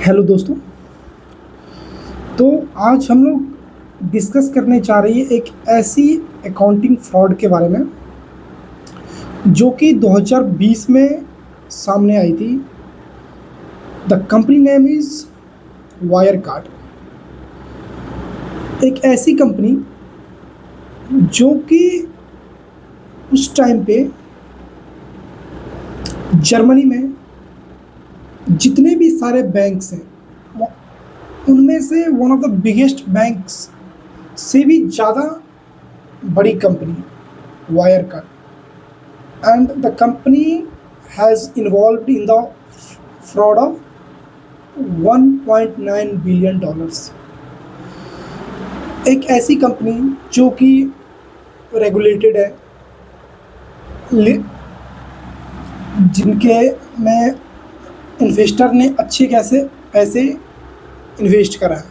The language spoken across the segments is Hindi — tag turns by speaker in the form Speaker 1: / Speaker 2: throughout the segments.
Speaker 1: हेलो दोस्तों। तो आज हम लोग डिस्कस करने जा रही है एक ऐसी अकाउंटिंग फ्रॉड के बारे में जो कि 2020 में सामने आई थी। The company name is wire card. एक ऐसी कंपनी जो कि उस टाइम पे जर्मनी में जितने भी सारे बैंक्स हैं उनमें से one of the biggest banks से भी ज़्यादा बड़ी company wire card. And the company has involved in the fraud of 1.9 billion dollars. एक ऐसी कंपनी जो कि रेगुलेटेड है, जिनके में इन्वेस्टर ने अच्छे कैसे पैसे इन्वेस्ट करा है,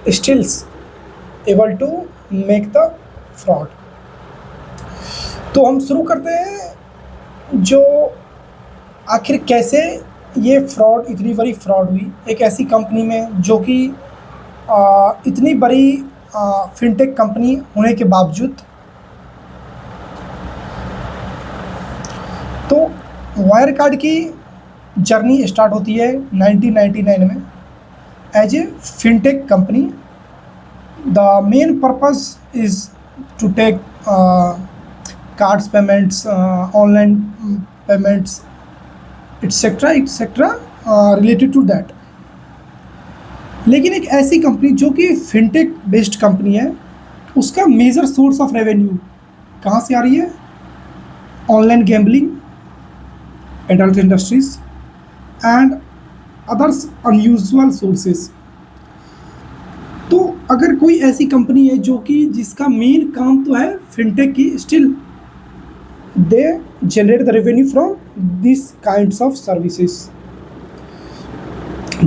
Speaker 1: still's able to make the fraud. तो हम शुरू करते हैं जो आखिर कैसे ये फ्रॉड, इतनी बड़ी फ्रॉड हुई एक ऐसी कंपनी में जो कि इतनी बड़ी फिनटेक कंपनी होने के बावजूद। तो वायर कार्ड की जर्नी स्टार्ट होती है 1999 में as a fintech company. The main purpose is to take cards payments, online payments, etcetera related to that. लेकिन एक ऐसी कंपनी जो कि फिनटेक बेस्ड कंपनी है, उसका मेजर सोर्स ऑफ रेवेन्यू कहाँ से आ रही है? Online gambling, adult industries and others unusual sources. तो अगर कोई ऐसी कंपनी है जो कि जिसका मेन काम तो है फिनटेक की, still they generate the revenue from this kinds of services.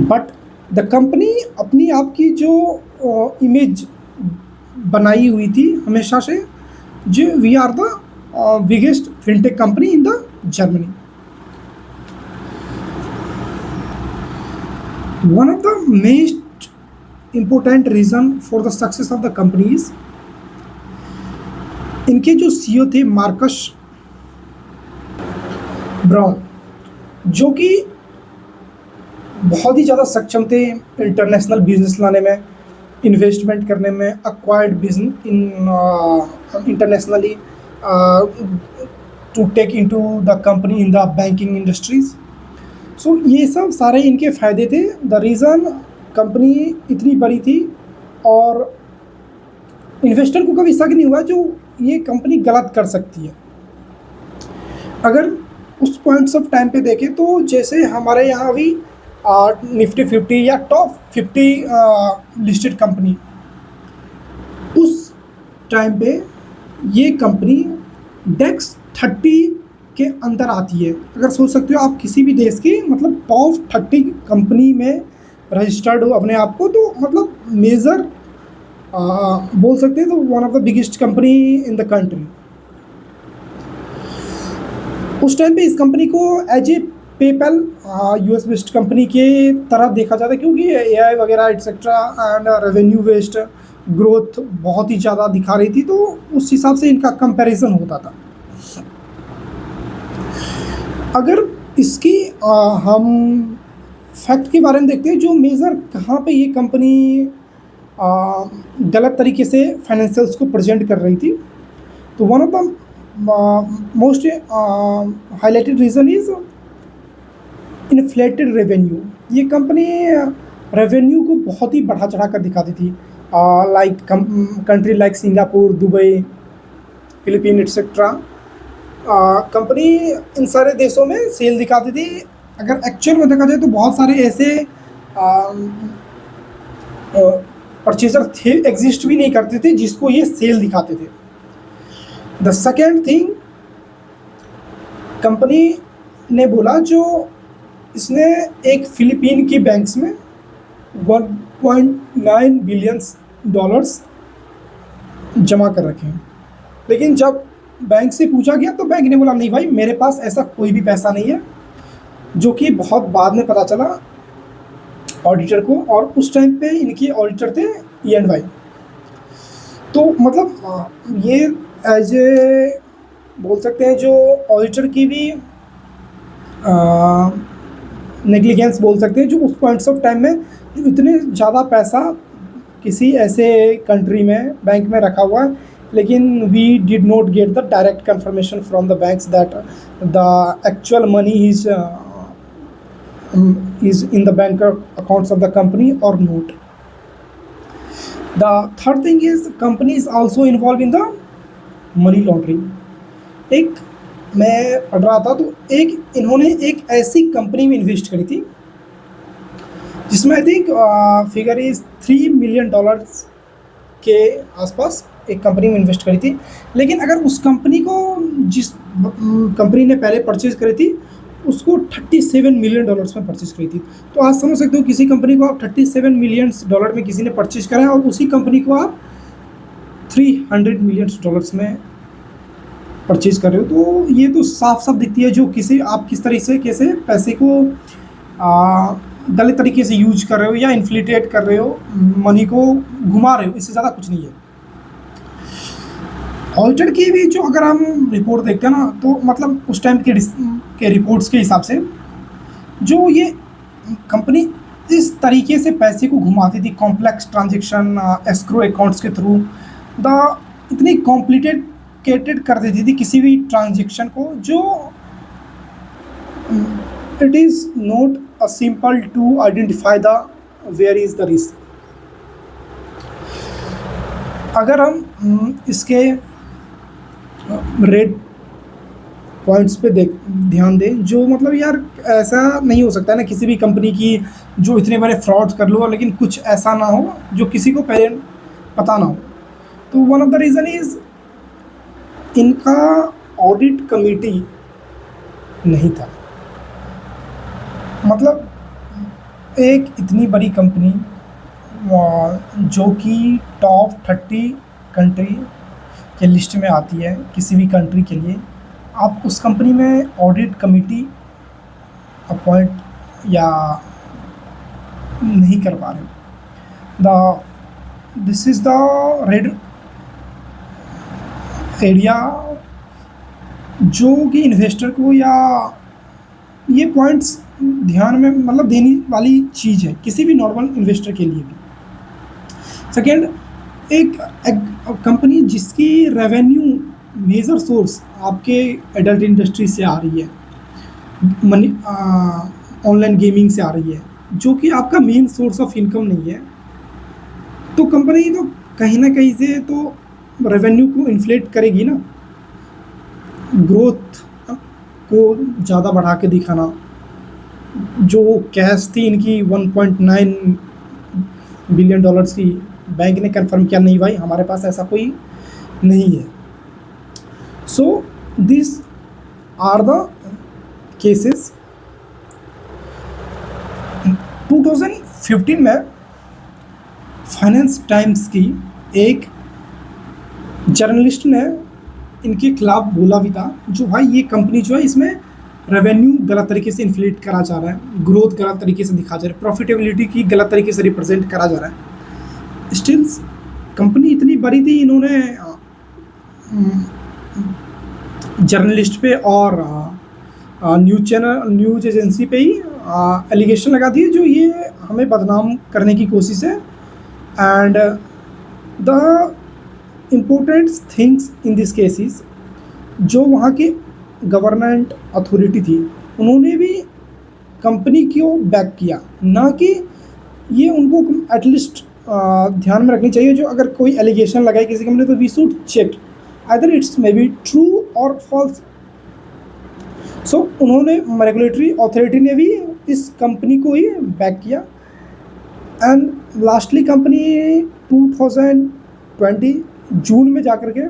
Speaker 1: But the company अपनी आप की जो इमेज बनाई हुई थी हमेशा से, जो we are the biggest fintech company in the Germany. One of the most important reason for the success of the company is इनके जो सीईओ थे मार्कस ब्राउन, जो कि बहुत ही ज़्यादा सक्षम थे इंटरनेशनल बिजनेस लाने में, इन्वेस्टमेंट करने में, acquired business in internationally to take into the company in the banking industries. So ये सब सारे इनके फ़ायदे थे। द रीज़न कंपनी इतनी बड़ी थी और इन्वेस्टर को कभी शक नहीं हुआ जो ये कंपनी गलत कर सकती है। अगर उस पॉइंट्स ऑफ टाइम पे देखें तो जैसे हमारे यहाँ अभी निफ्टी 50 या टॉप 50 लिस्टेड कंपनी, उस टाइम पे ये कंपनी डेक्स 30 के अंदर आती है। अगर सोच सकते हो आप किसी भी देश की मतलब टॉप 30 कंपनी में रजिस्टर्ड हो अपने आप को, तो मतलब मेजर बोल सकते हैं, तो one of the biggest company in the country. उस टाइम पे इस कंपनी को as a PayPal US based company के तरह देखा जाता है, क्योंकि एआई वगैरह etcetera and revenue based growth बहुत ही ज़्यादा दिखा रही थी, तो उस हिसाब से इनका कंपैरिजन होता था। अगर इसकी हम फैक्ट के बारे में देखते हैं, जो मेजर कहाँ पे ये कंपनी गलत तरीके से फाइनेंशियल्स को प्रेजेंट कर रही थी, तो one of the most highlighted reason is inflated revenue. ये कंपनी रेवेन्यू को बहुत ही बढ़ा चढ़ा कर दिखाती थी, like country like Singapore, Dubai, Philippine etcetera. Company इन सारे देशों में सेल दिखाती थी। अगर एक्चुअल में देखा जाए तो बहुत सारे ऐसे परचेजर थे, एग्जिस्ट भी नहीं करते थे, जिसको ये सेल दिखाते थे। द सेकेंड थिंग, कंपनी ने बोला जो इसने एक फिलीपीन की बैंक्स में 1.9 बिलियन डॉलर्स जमा कर रखे हैं, लेकिन जब बैंक से पूछा गया तो बैंक ने बोला नहीं भाई, मेरे पास ऐसा कोई भी पैसा नहीं है, जो कि बहुत बाद में पता चला ऑडिटर को, और उस टाइम पे इनके ऑडिटर थे E&Y। तो मतलब ये एज ए बोल सकते हैं जो ऑडिटर की भी नेग्लिजेंस बोल सकते हैं, जो उस पॉइंट्स ऑफ टाइम में जो इतने ज़्यादा पैसा किसी ऐसे कंट्री में बैंक में रखा हुआ है, लेकिन we did not get the direct confirmation from the banks that the actual money is in the bank accounts of the company or not. The third thing is company is also involved in the money laundering. एक मैं पढ़ रहा था तो इन्होंने एक ऐसी कंपनी में इन्वेस्ट करी थी जिसमें I think figure is $3 million के आसपास एक कंपनी में इन्वेस्ट करी थी। लेकिन अगर उस कंपनी को जिस कंपनी ने पहले परचेज करी थी उसको $37 million में परचेज करी थी। तो आज समझ सकते हो किसी कंपनी को आप $37 million में किसी ने परचेज करा है और उसी कंपनी को आप $300 million में परचेज कर रहे हो। तो ये तो साफ साफ दिखती है जो आप किस तरह से कैसे पैसे को गलत तरीके से यूज कर रहे हो या इन्फ्लेटेट कर रहे हो, मनी को घुमा रहे हो, इससे ज़्यादा कुछ नहीं है। ऑडिटर की भी जो अगर हम रिपोर्ट देखते हैं ना, तो मतलब उस टाइम के रिपोर्ट्स के हिसाब से जो ये कंपनी इस तरीके से पैसे को घुमाती थी, कॉम्प्लेक्स ट्रांजेक्शन एस्क्रो अकाउंट्स के थ्रू इतनी कॉम्प्लिकेटेड कर देती थी किसी भी ट्रांजेक्शन को, जो it is not a simple to identify the where is the risk. अगर हम इसके रेड पॉइंट्स पे ध्यान दें, जो मतलब यार ऐसा नहीं हो सकता है ना किसी भी कंपनी की जो इतने बड़े फ्रॉड्स कर लो लेकिन कुछ ऐसा ना हो जो किसी को पहले पता ना हो। तो one of the reason is इनका ऑडिट कमेटी नहीं था। मतलब एक इतनी बड़ी कंपनी जो कि टॉप 30 कंट्री के लिस्ट में आती है किसी भी कंट्री के लिए, आप उस कंपनी में ऑडिट कमेटी अपॉइंट या नहीं कर पा रहे हो। This is the red area जो कि इन्वेस्टर को या ये पॉइंट्स ध्यान में मतलब देने वाली चीज़ है किसी भी नॉर्मल इन्वेस्टर के लिए भी। सेकेंड, एक कंपनी जिसकी रेवेन्यू मेजर सोर्स आपके एडल्ट इंडस्ट्री से आ रही है, मनी ऑनलाइन गेमिंग से आ रही है, जो कि आपका मेन सोर्स ऑफ इनकम नहीं है, तो कंपनी तो कहीं ना कहीं से तो रेवेन्यू को इन्फ्लेट करेगी ना, ग्रोथ को ज़्यादा बढ़ा के दिखाना। जो कैश थी इनकी $1.9 बिलियन की, बैंक ने कंफर्म किया नहीं भाई हमारे पास ऐसा कोई नहीं है। So this are the cases. 2015 में फाइनेंस टाइम्स की एक जर्नलिस्ट ने इनके खिलाफ बोला भी था, जो भाई ये कंपनी जो है इसमें रेवेन्यू गलत तरीके से इन्फ्लेट करा जा रहा है, ग्रोथ गलत तरीके से दिखा जा रहा है, प्रॉफिटेबिलिटी की गलत तरीके से रिप्रेजेंट करा जा रहा है। स्टिल कंपनी इतनी बड़ी थी, इन्होंने जर्नलिस्ट पे और न्यूज़ एजेंसी पे ही एलिगेशन लगा दिए जो ये हमें बदनाम करने की कोशिश है। And the important things in this cases, जो वहाँ के गवर्नमेंट अथॉरिटी थी उन्होंने भी कंपनी को बैक किया, ना कि ये उनको एटलीस्ट ध्यान में रखनी चाहिए जो अगर कोई एलिगेशन लगाए किसी कंपनी तो we should check either it's may be true और फॉल्स। सो उन्होंने रेगुलेटरी अथॉरिटी ने भी इस कंपनी को ही बैक किया। एंड लास्टली कंपनी 2020 जून में जाकर के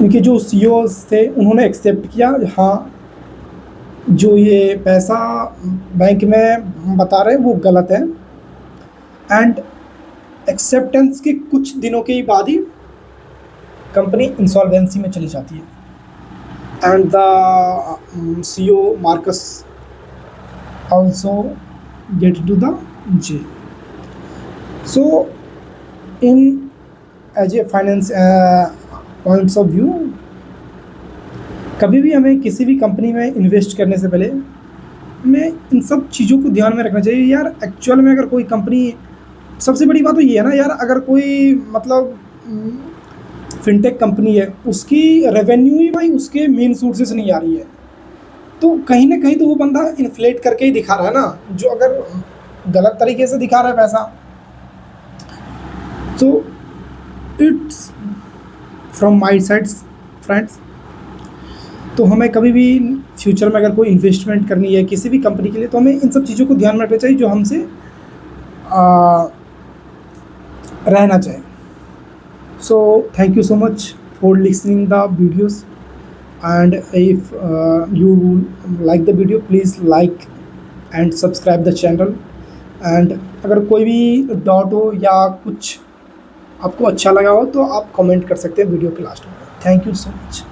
Speaker 1: इनके जो CEOs थे उन्होंने एक्सेप्ट किया, हाँ जो ये पैसा बैंक में बता रहे हैं वो गलत है। एंड एक्सेप्टेंस के कुछ दिनों के बाद ही कंपनी इंसॉल्वेंसी में चली जाती है। And the CEO Marcus also get into the jail. So in as a finance points of view, कभी भी हमें किसी भी कंपनी में इन्वेस्ट करने से पहले हमें इन सब चीज़ों को ध्यान में रखना चाहिए यार। एक्चुअल में अगर कोई कंपनी, सबसे बड़ी बात तो ये है ना यार, अगर कोई मतलब फिनटेक कंपनी है, उसकी रेवेन्यू ही भाई उसके मेन सोर्सेज नहीं आ रही है, तो कहीं ना कहीं तो वो बंदा इन्फ्लेट करके ही दिखा रहा है ना, जो अगर गलत तरीके से दिखा रहा है पैसा। तो it's from my sides friends, तो हमें कभी भी फ्यूचर में अगर कोई इन्वेस्टमेंट करनी है किसी भी कंपनी के लिए, तो हमें इन सब चीज़ों को ध्यान में रखना चाहिए जो हमसे रहना चाहिए। So thank you so much for listening the videos, and if you like the video please like and subscribe the channel. And अगर कोई भी डाउट हो या कुछ आपको अच्छा लगा हो तो आप कमेंट कर सकते हैं वीडियो के लास्ट में। Thank you so much.